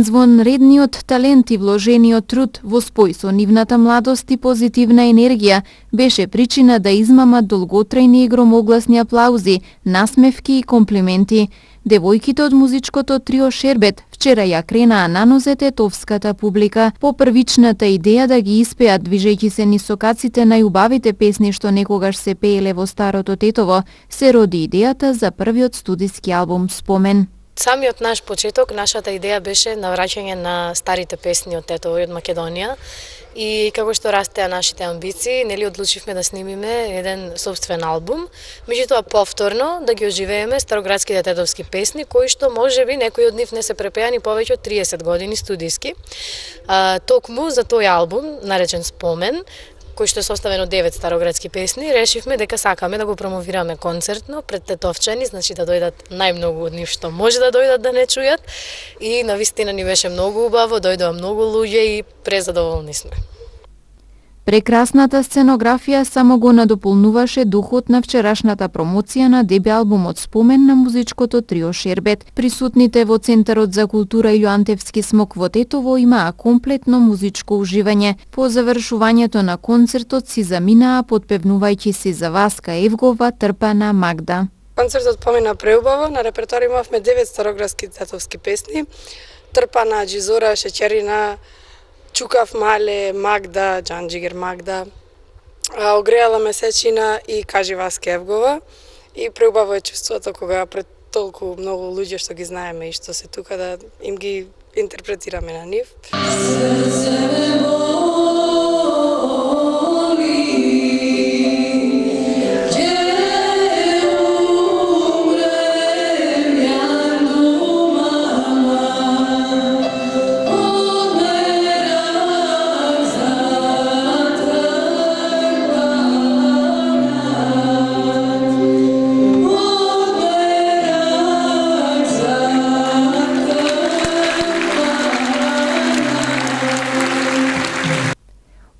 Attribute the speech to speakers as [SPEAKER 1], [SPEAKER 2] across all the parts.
[SPEAKER 1] Извонредниот талент и вложениот труд во спој со нивната младост и позитивна енергија беше причина да измамат долготрајни и громогласни аплаузи, насмевки и комплименти. Девојките од музичкото трио Шербет вчера ја кренаа на нозе тетовската публика. По првичната идеја да ги испеат движејќи се низ сокаците најубавите песни што некогаш се пееле во старото Тетово, се роди идејата за првиот студиски албум Спомен.
[SPEAKER 2] Самиот наш почеток, нашата идеја беше на враќање на старите песни од Тетово и од Македонија. И како што растеа нашите амбиции, нели одлучивме да снимиме еден сопствен албум, меѓутоа повторно да ги оживееме староградските тетовски песни, кои што можеби некои од нив не се препеани повеќе од 30 години студиски. Токму за тој албум, наречен Спомен, кој што е составен од 9 староградски песни, решивме дека сакаме да го промовираме концертно пред тетовчани, значи да дојдат најмногу од нив што може да дојдат да не чујат. И навистина ни беше многу убаво, дојдоа многу луѓе и презадоволни сме.
[SPEAKER 1] Прекрасната сценографија само го надополнуваше духот на вчерашната промоција на деби албумот Спомен на музичкото трио Шербет. Присутните во Центарот за култура Илјоантевски смок во Тетово имаа комплетно музичко уживање. По завршувањето на концертот си заминаа подпевнувајќи си за Васка Евгова, Трпана, Магда.
[SPEAKER 3] Концертот помина преубаво, на репертоар имавме 9 староградски тетовски песни. Трпана, Джизора, Шеќерина, Чукав Мале, Магда, Джанџигер Магда, Огреала Месечина и Кажи Васка Евгова. И преубаво е чувството кога пред толку многу луѓе што ги знаеме и што се тука да им ги интерпретираме на нив.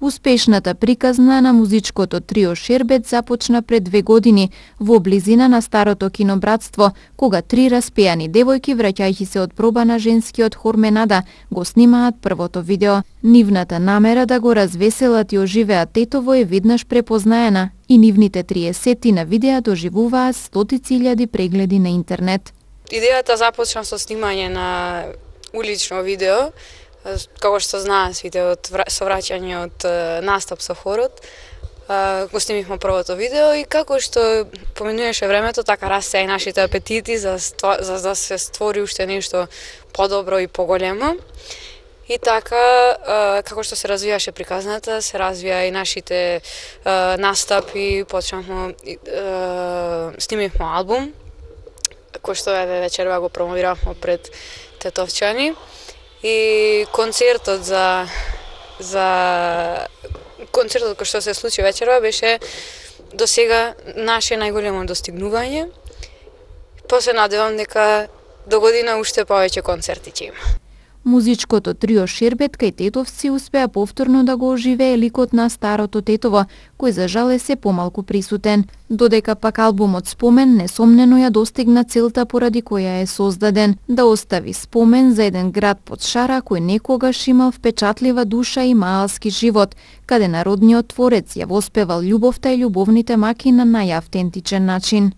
[SPEAKER 1] Успешната приказна на музичкото трио Шербет започна пред 2 години во близина на старото кинобратство, кога 3 распејани девојки, враќајќи се од проба на женскиот хор Менада, го снимаат првото видео. Нивната намера да го развеселат и оживеат Тетово е веднаш препознаена и нивните 30 на видеа доживуваат стотици илјади прегледи на интернет.
[SPEAKER 3] Идејата започна со снимање на улично видео, како што знаат сите од совраќање од настап со хорот. Го снимивме првото видео и како што поминуваше времето, така растеа и нашите апетити за да се створи уште нешто подобро и поголемо. И така, како што се развиваше приказната, се развија и нашите настапи, почнавме, снимивме албум, кој што вечерва го промовиравме пред тетовчани. И концертот концертот кој што се случи вечерва беше до сега наше најголемо достигнување. После надевам дека до година уште повеќе концерти ќе има.
[SPEAKER 1] Музичкото трио Шербет кај тетовци успеа повторно да го оживее ликот на старото Тетово, кој за жал е се помалку присутен, додека пак албумот Спомен несомнено ја достигна целта поради која е создаден, да остави спомен за еден град под шара кој некогаш имал впечатлива душа и маалски живот, каде народниот творец ја воспевал љубовта и љубовните маки на најавтентичен начин.